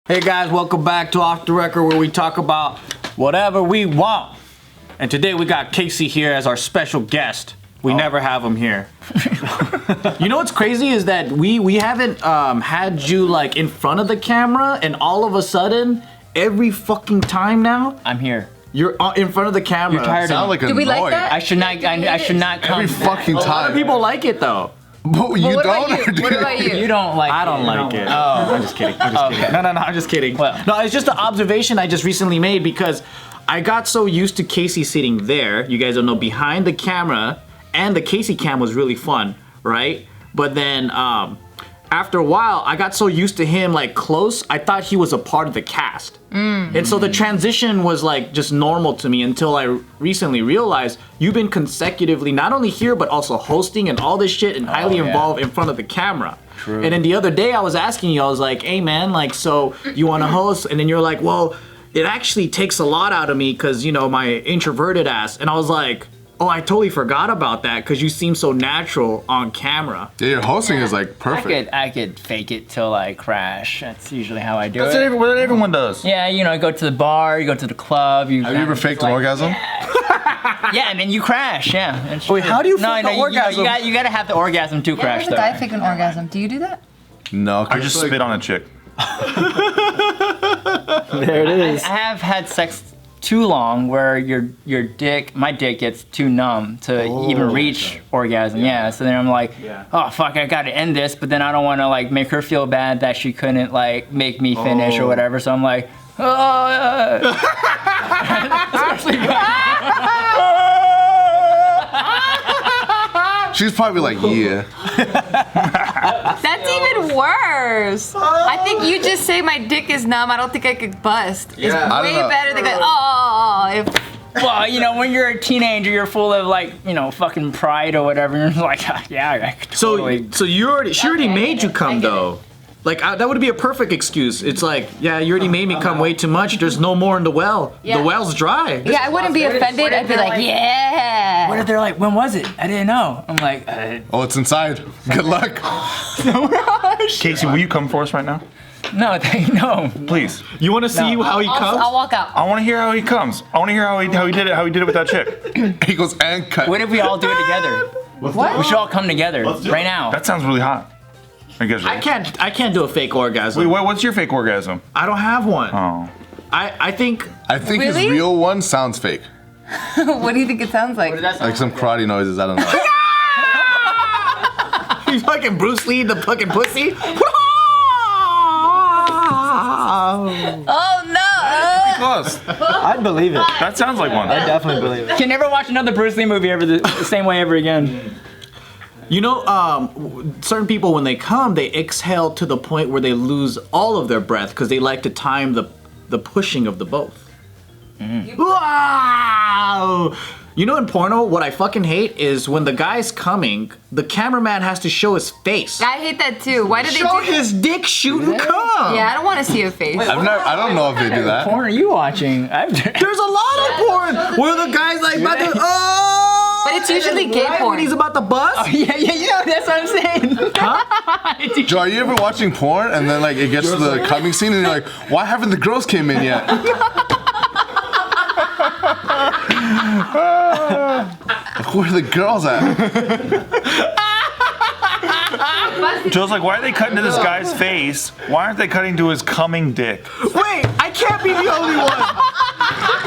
Hey guys, welcome back to Off the Record, where we talk about whatever we want. And today we got Casey here as our special guest. We never have him here. You know what's crazy is that we haven't had you like in front of the camera, and all of a sudden, every fucking time now, I'm here. You're in front of the camera. You're tired Sound of me. like Do we like that? I should not come. every fucking A lot of time. people like it though. But you what don't. about you? What about you? You don't like I don't like it. I'm just kidding. I'm just kidding. No, I'm just kidding. Well. No, it's just an observation I just recently made because I got so used to Casey sitting there. You guys don't know, behind the camera, and the Casey cam was really fun, right? But then after a while, I got so used to him like close, I thought he was a part of the cast. And so the transition was like just normal to me until I recently realized you've been consecutively not only here but also hosting and all this shit and highly involved in front of the camera. True. And then the other day I was asking you, I was like, hey man, like, so you want to host? And then you're like, well, it actually takes a lot out of me because, you know, my introverted ass. And I was like, oh, I totally forgot about that because you seem so natural on camera. Yeah, your hosting is like perfect. I could fake it till I crash. That's usually how I do That's it. what everyone does. Yeah, you know, I go to the bar, you go to the club. Have you ever faked an orgasm? Yeah, and then you crash. Yeah. It's Wait, true. how do you fake an you orgasm? You gotta have the orgasm to Yeah, crash there's a though. guy fake an orgasm. Do you do that? No, I just spit on a chick. There it is. I have had sex too long where my dick gets too numb to even reach orgasm. Yeah. So then I'm like, oh fuck, I gotta end this, but then I don't want to like make her feel bad that she couldn't like make me finish or whatever. So I'm like, She's probably like, yeah. That's even worse. I think you just say my dick is numb. I don't think I could bust. It's I way don't know. better than go, oh, if well, you know, when you're a teenager, you're full of like, you know, fucking pride or whatever. And you're like, yeah, I could totally. So she already made you come though. Like that would be a perfect excuse. It's like, yeah, you already made me come way too much. There's no more in the well. Yeah. The well's dry. yeah, I wouldn't be offended. I'd be like, yeah. What if they're like, when was it? I didn't know. I'm like, Oh, it's inside. Good luck. Casey, will you come for us right now? no, no. Please. You want to see how he comes? I'll walk out. I want to hear how he comes. I want to hear how he did it with that chick. He goes and cut. What if we all do it together? What? We should all come together right now. That sounds really hot. I guess. I can't do a fake orgasm. Wait, what's your fake orgasm? I don't have one. Oh. I think his Really? real one sounds fake. What do you think it sounds like? Like some karate noises, I don't know. you fucking Bruce Lee the fucking pussy. Oh no! Close. I'd believe it. That sounds like one. I definitely believe it. Can never watch another Bruce Lee movie ever the same way ever again. You know, certain people when they come, they exhale to the point where they lose all of their breath because they like to time the pushing of the both. Wow! You know, in porno, what I fucking hate is when the guy's coming, the cameraman has to show his face. I hate that too. Why do they Show do his dick shooting cum. Yeah, I don't want to see a face. I don't know if they do that. Porn are you watching? There's a lot of porn where the guy's like about to But it's usually gay right porn. when he's about to bust. yeah, that's what I'm saying. Joe, are you ever watching porn and then like it gets to the coming scene and you're like, why haven't the girls came in yet? Where are the girls at? Joe's like, why are they cutting to this guy's face? Why aren't they cutting to his coming dick? Wait, I can't be the only one.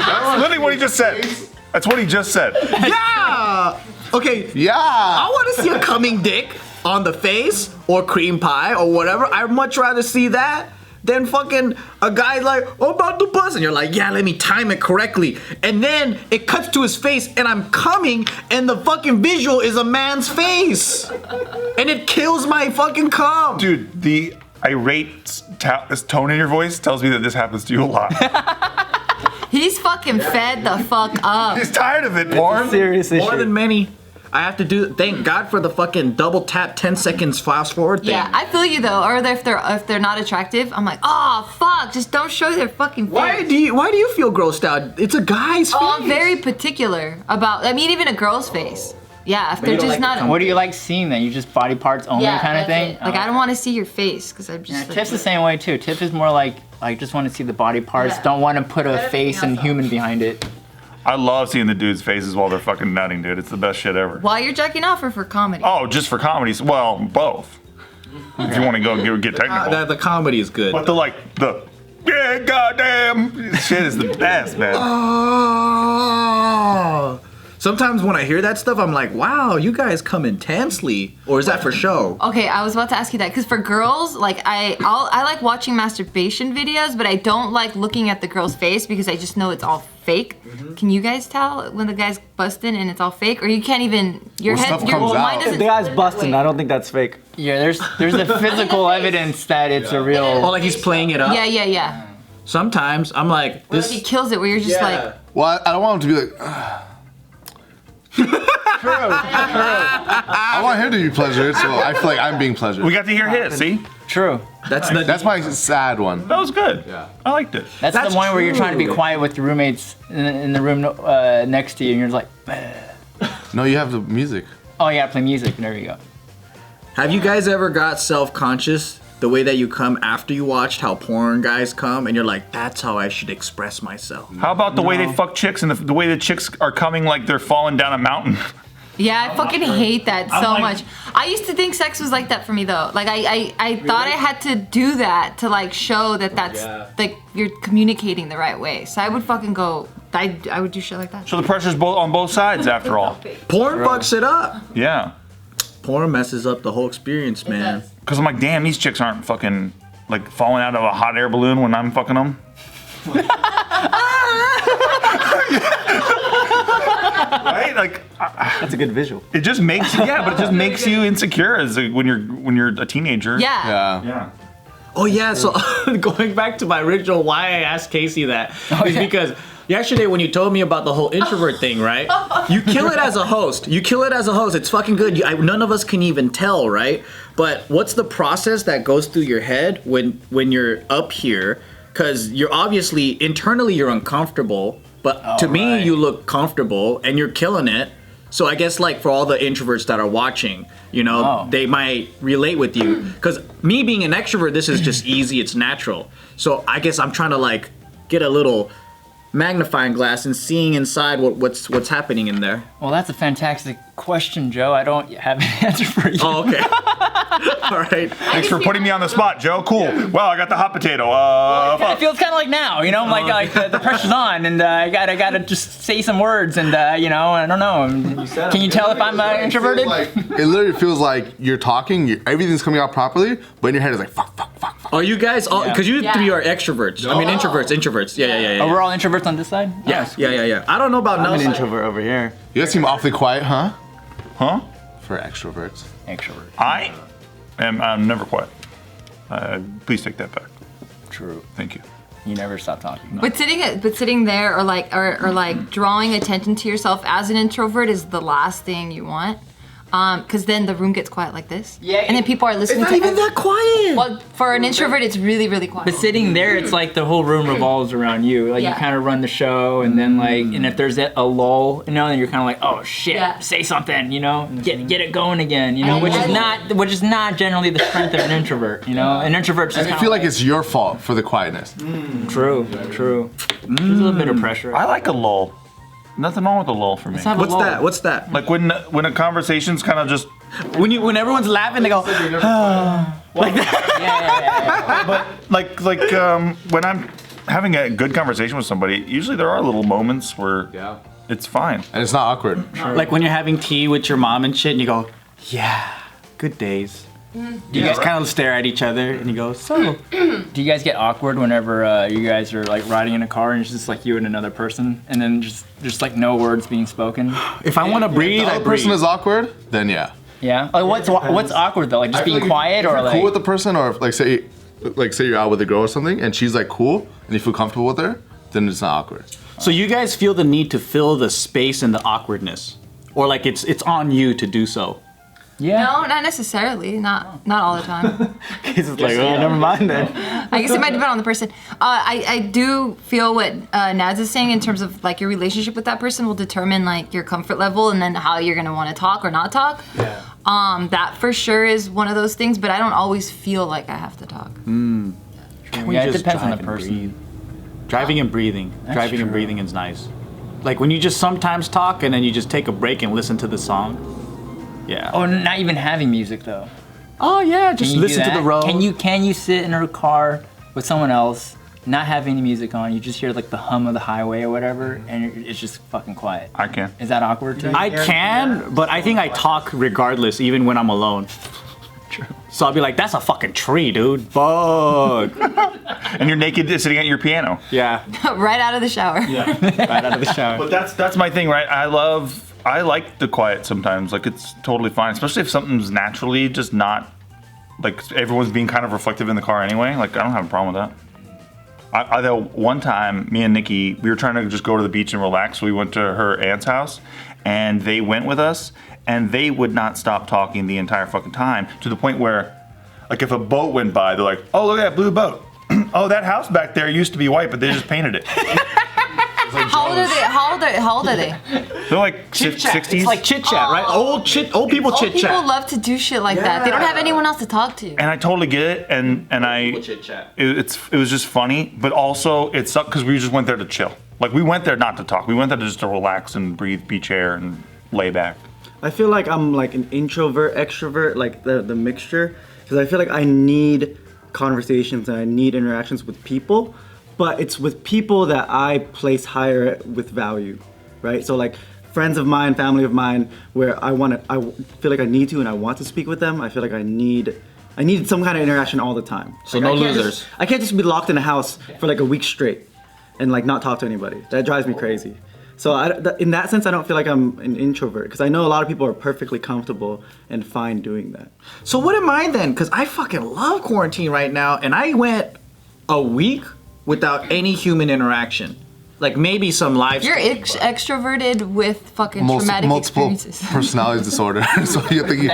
That's literally what he just said. That's what he just said. Yeah. Okay. Yeah. I want to see a coming dick on the face or cream pie or whatever. I'd much rather see that than fucking a guy like, oh, about to bust. And you're like, yeah, let me time it correctly. And then it cuts to his face and I'm coming and the fucking visual is a man's face. And it kills my fucking cum. Dude, the irate tone in your voice tells me that this happens to you a lot. He's fucking fed the fuck up. He's tired of it, porn. Serious issue. More than many. I have to do, thank God for the fucking double tap 10 seconds fast forward thing. Yeah, I feel you though. Or if they're not attractive, I'm like, oh fuck, just don't show their fucking face. Why do you feel grossed out? It's a guy's face. Oh, I'm very particular about. I mean, even a girl's face. Yeah, if they're you don't just like the not. What do you like seeing then? You just body parts only kind of that's thing? it. Like I don't want to see your face because I'm just. Yeah, like, Tiff's the same way too. Tiff is more like I just want to see the body parts. Yeah. Don't want to put a Everything face and else human behind it. I love seeing the dudes' faces while they're fucking nutting, dude. It's the best shit ever. While you're jacking off or for comedy? Oh, just for comedies? Well, both. If you want to go get technical. The comedy is good. But yeah, goddamn shit is the best, man. Oh. Sometimes when I hear that stuff, I'm like, wow, you guys come intensely. Or is that for show? Okay, I was about to ask you that because for girls, like I like watching masturbation videos, but I don't like looking at the girl's face because I just know it's all fake. Can you guys tell when the guy's busting and it's all fake, or you can't even your Well, head, stuff your comes mind out. doesn't. If the guy's split that busting, way. I don't think that's fake. Yeah, there's a physical evidence that it's a real. Oh, like he's playing it up? Yeah. Sometimes I'm like, What if this. he kills it where you're just like, Well, I don't want him to be like. I want him to be pleasured, so I feel like I'm being pleasured. We got to hear his, see? True. That's my sad one. That was good. Yeah. I liked it. That's the one where you're trying to be quiet with your roommates in the room next to you, and you're just like, No, you have the music. oh, you gotta play music. There you go. Have you guys ever got self-conscious the way that you come after you watched how porn guys come and you're like, that's how I should express myself? How about the way they fuck chicks and the way the chicks are coming like they're falling down a mountain? yeah, I fucking hate that so like- much. I used to think sex was like that for me though. Like I thought I had to do that to like show that that's like you're communicating the right way. So I would fucking go. I would do shit like that. So the pressure's on both sides after all. Porn fucks it up. Yeah. Porn messes up the whole experience, man. Because I'm like, damn, these chicks aren't fucking like falling out of a hot air balloon when I'm fucking them. Right? Like, That's a good visual. it just makes but it just makes you insecure when you're a teenager. Yeah. Yeah. Oh yeah, so going back to my original why I asked Casey that is because yesterday when you told me about the whole introvert thing, right? You kill it as a host. It's fucking good. None of us can even tell, right? But what's the process that goes through your head when you're up here? Because you're obviously internally you're uncomfortable, but to me you look comfortable and you're killing it. So I guess like for all the introverts that are watching, they might relate with you. Because me being an extrovert, this is just easy, it's natural. So I guess I'm trying to like get a little magnifying glass and seeing inside what's happening in there. Well, that's a fantastic question, Joe. I don't have an answer for you. Oh, okay. All right. Thanks for putting me on the spot, Joe. Cool. Well, I got the hot potato. It feels kind of like now, I'm like the pressure's on, and I gotta just say some words, and I don't know. Can you tell if I'm introverted? It literally feels like you're talking, everything's coming out properly, but in your head it's like fuck. Are you guys all, because you Yeah. three are extroverts. I mean introverts. Yeah. Oh, we're all introverts on this side? Yeah. I don't know about I'm no an side. introvert over here. You guys seem awfully quiet, huh? Huh? For extroverts. Extrovert. I'm never quiet. Please take that back. True. Thank you. You never stop talking. But sitting there or like drawing attention to yourself as an introvert is the last thing you want. Because then the room gets quiet like this. Yeah. And then people are listening It's to not even that quiet. Well, for an introvert, it's really, really quiet. But sitting there, it's like the whole room revolves around you. Like Yeah. you kind of run the show, and then and if there's a lull, then you're kind of like, oh shit, Yeah. say something, get it going again, And- which is not generally the strength of an introvert, An introvert's just I feel like it's your fault for the quietness. true. There's a little bit of pressure. I like a lull. Nothing wrong with a lull for me. have a What's lull. that? What's that? Like when a conversation's kind of just When everyone's laughing, they go, like that. Yeah. like when I'm having a good conversation with somebody. Usually there are little moments where it's fine. And it's not awkward. Like when you're having tea with your mom and shit, and you go, yeah, good days. You guys kind of stare at each other, and you go, so. Do you guys get awkward whenever you guys are like riding in a car and it's just like you and another person, and then just like no words being spoken? If I want to breathe, If the I other breathe. person is awkward, then yeah. Yeah. Like what's awkward though? Like just being quiet, if or you're like cool with the person, or if, say you're out with a girl or something, and she's like cool, and you feel comfortable with her, then it's not awkward. So you guys feel the need to fill the space and the awkwardness, or like it's on you to do so. Yeah. No, not necessarily. Not all the time. He's just like, oh, never mind then. I guess it might depend on the person. I do feel what Naz is saying in terms of like your relationship with that person will determine like your comfort level and then how you're gonna want to talk or not talk. Yeah. That for sure is one of those things, but I don't always feel like I have to talk. Can we Yeah, it just depends on drive the and person. breathe? Driving and breathing. Driving and true. breathing is nice. Like when you just sometimes talk and then you just take a break and listen to the song. Yeah. Oh, not even having music though. Oh yeah, just Can you do listen to the that? road. Can you sit in a car with someone else, not have any music on, you just hear like the hum of the highway or whatever, and it's just fucking quiet? I can. Is that awkward to you? I can, but I think I talk regardless, even when I'm alone. True. So I'll be like, that's a fucking tree, dude. Fuck. And you're naked sitting at your piano. Yeah. Right out of the shower. Right out of the shower. But that's my thing, right? I like the quiet sometimes. Like it's totally fine, especially if something's naturally just not like everyone's being kind of reflective in the car anyway. Like I don't have a problem with that. I though one time, me and Nikki, we were trying to just go to the beach and relax. So we went to her aunt's house, and they went with us, and they would not stop talking the entire fucking time to the point where, like, if a boat went by, they're like, "Oh, look at that blue boat. Oh, that house back there used to be white, but they just painted it." How old are they? They're like Chit chat. 60s. It's like chit chat, right? Old people Old chit people chat. love to do shit like that. They don't have anyone else to talk to. And I totally get it, and I chit chat. it was just funny, but also it sucked because we just went there to chill. Like we went there not to talk. We went there just to relax and breathe beach air and lay back. I feel like I'm like an introvert, extrovert, like the mixture, because I feel like I need conversations and I need interactions with people, but it's with people that I place higher with value, right? So like friends of mine, family of mine, where I feel like I need to and I want to speak with them. I feel like I need some kind of interaction all the time. So Like, no I can't losers. I can't just be locked in a house for like a week straight and like not talk to anybody. That drives me crazy. So in that sense, I don't feel like I'm an introvert because I know a lot of people are perfectly comfortable and fine doing that. So what am I then? Because I fucking love quarantine right now, and I went a week without any human interaction. Like maybe some live. You're streaming, but- extroverted with fucking traumatic Multiple experiences. personality disorder. So you're thinking,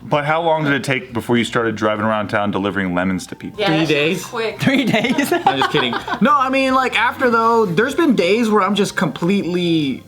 But how long did it take before you started driving around town delivering lemons to people? 3 days. Quick. 3 days? I'm just kidding. No, I mean like after though, there's been days where I'm just completely.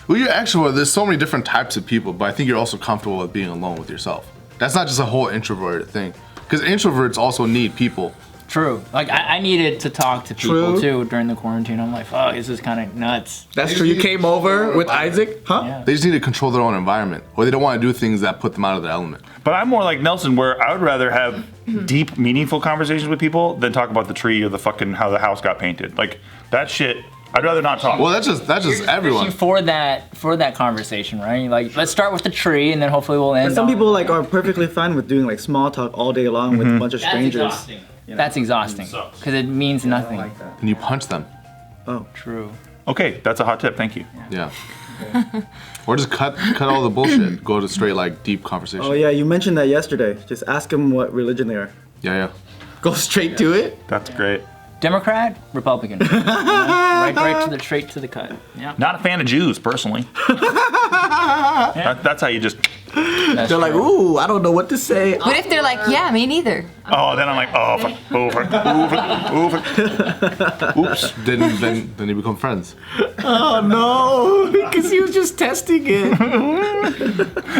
well, you're extrovert. There's so many different types of people, but I think you're also comfortable with being alone with yourself. That's not just a whole introverted thing, because introverts also need people. True. Like I needed to talk to people True. too during the quarantine. I'm like, fuck, this is kind of nuts. That's true. You came over with Isaac, huh? Yeah. They just need to control their own environment, or they don't want to do things that put them out of their element. But I'm more like Nelson, where I would rather have deep, meaningful conversations with people than talk about the tree or the fucking how the house got painted. Like that shit, I'd rather not talk. Well, that's just everyone. For that conversation, right? Like, let's start with the tree, and then hopefully we'll end. And some on- people like are perfectly fine with doing like small talk all day long with a bunch of strangers. That's exhausting because it means nothing. And you punch them. True. Okay, that's a hot tip. Thank you. Yeah. Or just cut all the bullshit. Go to straight like deep conversation. Oh yeah, you mentioned that yesterday. Just ask them what religion they are. Yeah. Go straight to it. That's great. Democrat, Republican. Right to the straight to the cut. Yeah. Not a fan of Jews personally. That's how you just. That's They're like, true. ooh, I don't know what to say. What if they're like, yeah, me neither? Oh, then I'm like, oh, fuck, over. Oops. Then you become friends. Oh no, because he was just testing it.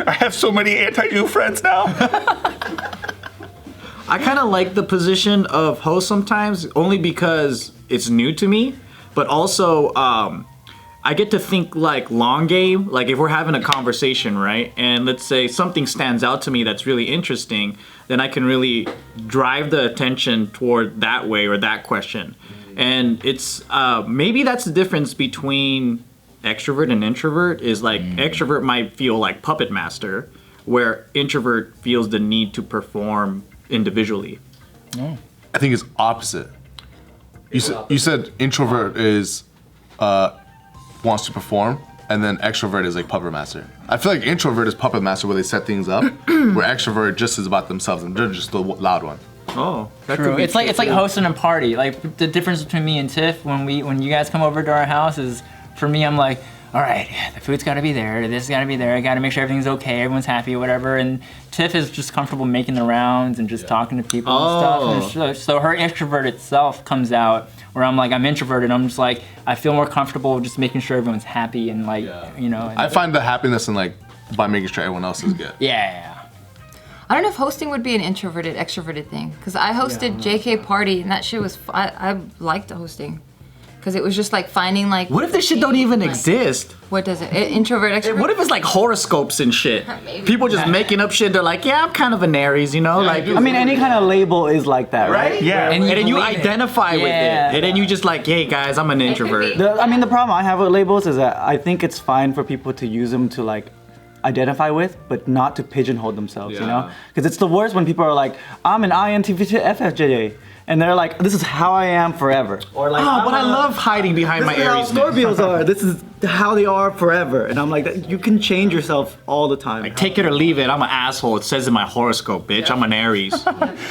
I have so many anti-Jew friends now. I kind of like the position of host sometimes, only because it's new to me, but also I get to think like long game. Like if we're having a conversation, right, and let's say something stands out to me that's really interesting, then I can really drive the attention toward that way or that question. And it's maybe that's the difference between extrovert and introvert is like extrovert might feel like puppet master, where introvert feels the need to perform individually. I think it's opposite. You said introvert is wants to perform, and then extrovert is like puppet master. I feel like introvert is puppet master where they set things up, where extrovert just is about themselves and they're just the loud one. Oh, that True. It's like hosting a party. Like the difference between me and Tiff when you guys come over to our house is, for me, I'm like, all right, the food's got to be there, this got to be there, I got to make sure everything's okay, everyone's happy, whatever. And Tiff is just comfortable making the rounds and just talking to people and stuff. And so her extroverted self comes out, where I'm like, I'm introverted. I'm just like, I feel more comfortable just making sure everyone's happy and like, you know. And I find the happiness in like by making sure everyone else is good. yeah. I don't know if hosting would be an introverted, extroverted thing. Because I hosted JK Party, and that shit was, I liked hosting. Because it was just like finding like. What if this shit don't even exist? What does it? Introvert, extrovert? What if it's like horoscopes and shit? Maybe. People just making up shit. They're like, yeah, I'm kind of an Aries, you know? Like, I mean, any kind of label is like that, right? Yeah. And then you believe it. identify with it. And then you just like, hey guys, I'm an introvert. I mean, the problem I have with labels is that I think it's fine for people to use them to like identify with, but not to pigeonhole themselves, you know? Because it's the worst when people are like, I'm an INTP and they're like, this is how I am forever. Or like, Oh, but I love hiding behind my this is how Aries. Scorpios are. This is how they are forever. And I'm like, you can change yourself all the time. Like, take it or leave it. I'm an asshole. It says in my horoscope, bitch. I'm an Aries.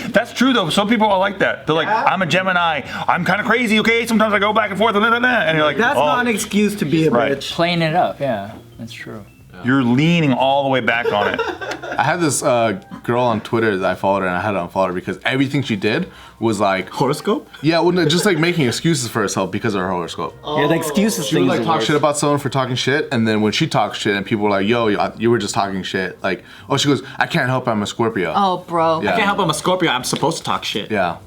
That's true though. Some people are like that. They're like, I'm a Gemini. I'm kind of crazy. Okay, sometimes I go back and forth. And you're like, That's not an excuse to be a Right. bitch. Playing it up, yeah, that's true. You're leaning all the way back on it. I had this girl on Twitter that I followed her, and I had to unfollow her because everything she did was like, Horoscope? yeah, well, no, just like making excuses for herself because of her horoscope. Yeah, the excuses She would thing like is talk worse. shit about someone for talking shit, and then when she talks shit and people were like, yo, you were just talking shit. Like, oh, she goes, I can't help it, I'm a Scorpio. Oh, bro. Yeah. I can't help I'm a Scorpio. I'm supposed to talk shit. Yeah.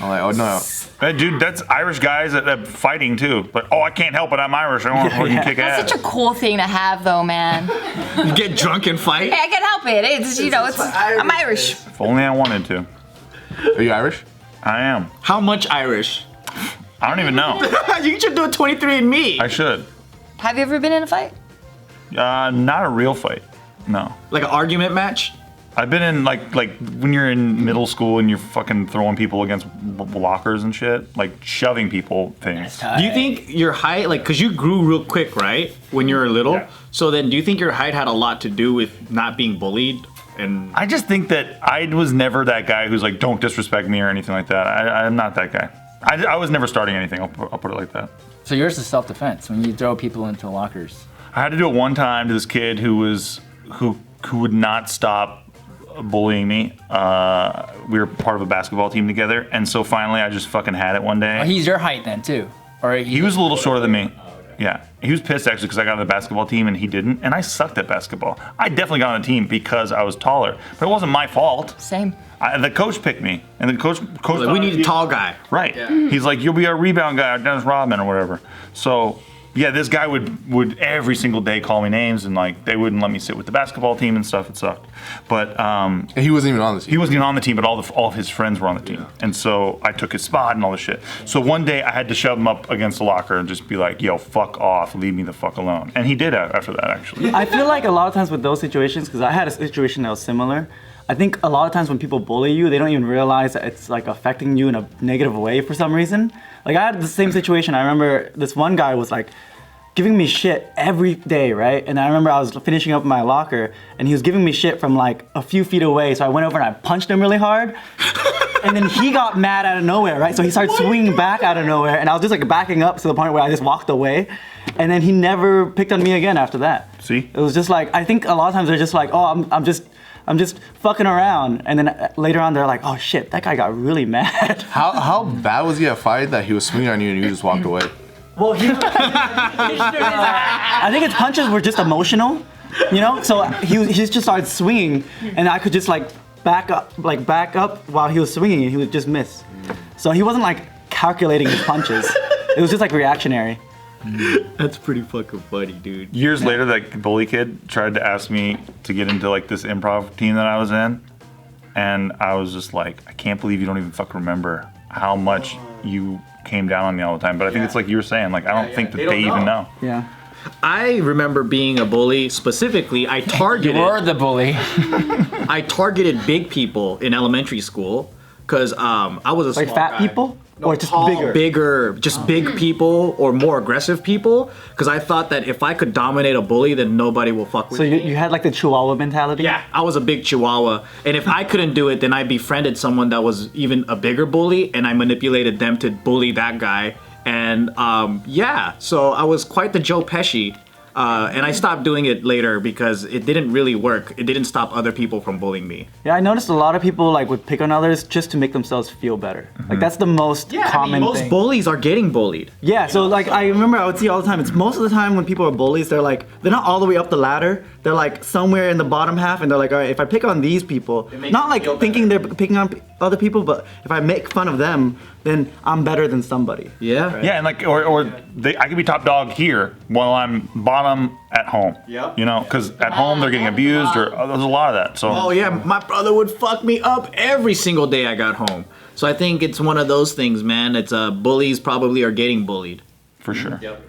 I'm like, oh no. Hey, dude, that's Irish guys that fighting too. Like, oh, I can't help it. I'm Irish. I want to fucking kick ass. That's such a cool thing to have, though, man. You get drunk and fight. Hey, I can't help it. It's, you know, I'm Irish. If only I wanted to. Are you Irish? I am. How much Irish? I don't even know. You should do a 23andMe. I should. Have you ever been in a fight? Not a real fight. No. Like an argument match? I've been in like when you're in middle school and you're fucking throwing people against lockers and shit, like shoving people things. Do you think your height, like, because you grew real quick, right? When you were little. Yeah. So then do you think your height had a lot to do with not being bullied? And I just think that I was never that guy who's like, don't disrespect me or anything like that. I'm not that guy. I was never starting anything. I'll put it like that. So yours is self-defense when you throw people into lockers. I had to do it one time to this kid who would not stop bullying me. We were part of a basketball team together, and so finally I just fucking had it one day. Oh, he's your height then too, or He was a little shorter than me. Yeah, he was pissed actually because I got on the basketball team and he didn't, and I sucked at basketball. I definitely got on the team because I was taller, but it wasn't my fault. Same. The coach picked me, and the coach like, we need a tall guy. Right. He's like, you'll be our rebound guy, Dennis Rodman or whatever. So yeah, this guy would every single day call me names, and like they wouldn't let me sit with the basketball team and stuff. It sucked. But And he wasn't even on the team. he wasn't even on the team, but all of his friends were on the team, and so I took his spot and all this shit. So one day I had to shove him up against the locker and just be like, "Yo, fuck off, leave me the fuck alone." And he did after that, actually. I feel like a lot of times with those situations, because I had a situation that was similar, I think a lot of times when people bully you, they don't even realize that it's like affecting you in a negative way for some reason. Like I had the same situation. I remember this one guy was like giving me shit every day, right? And I remember I was finishing up my locker and he was giving me shit from like a few feet away. So I went over and I punched him really hard. And then he got mad out of nowhere, right? So he started swinging back out of nowhere, and I was just like backing up to the point where I just walked away. And then he never picked on me again after that. See? It was just like, I think a lot of times they're just like, oh, I'm just fucking around. And then later on they're like, oh shit, that guy got really mad. How bad was he at fight that he was swinging on you and you just walked away? Well, I think his punches were just emotional, you know? So he just started swinging, and I could just like back up while he was swinging, and he would just miss. So he wasn't like calculating his punches. It was just like reactionary. That's pretty fucking funny, dude. Years later, that bully kid tried to ask me to get into like this improv team that I was in, and I was just like, I can't believe you don't even fucking remember how much you came down on me all the time. But I think it's like you were saying, like I don't think that they even know. Yeah. I remember being a bully. Specifically, I targeted. You were the bully. I targeted big people in elementary school because I was a Like small fat guy. people? Or just Tall, bigger? just big people or more aggressive people. Because I thought that if I could dominate a bully, then nobody will fuck with So me. you had like the Chihuahua mentality? Yeah, I was a big chihuahua. And if I couldn't do it, then I befriended someone that was even a bigger bully, and I manipulated them to bully that guy. And yeah, so I was quite the Joe Pesci And I stopped doing it later because it didn't really work. It didn't stop other people from bullying me. Yeah, I noticed a lot of people like would pick on others just to make themselves feel better. Like that's the most common most thing. bullies are getting bullied. Yeah, so like I remember I would see all the time. It's most of the time when people are bullies, they're not all the way up the ladder. They're like somewhere in the bottom half, and they're like, all right, if I pick on these people, not like thinking they're picking on other people, but if I make fun of them, then I'm better than somebody. Yeah. Yeah, and like, I could be top dog here while I'm bottom at home. Yep. You know, because at home they're getting abused, or there's a lot of that. So. Oh yeah, my brother would fuck me up every single day I got home. So I think it's one of those things, man. It's bullies probably are getting bullied. For sure. Yep.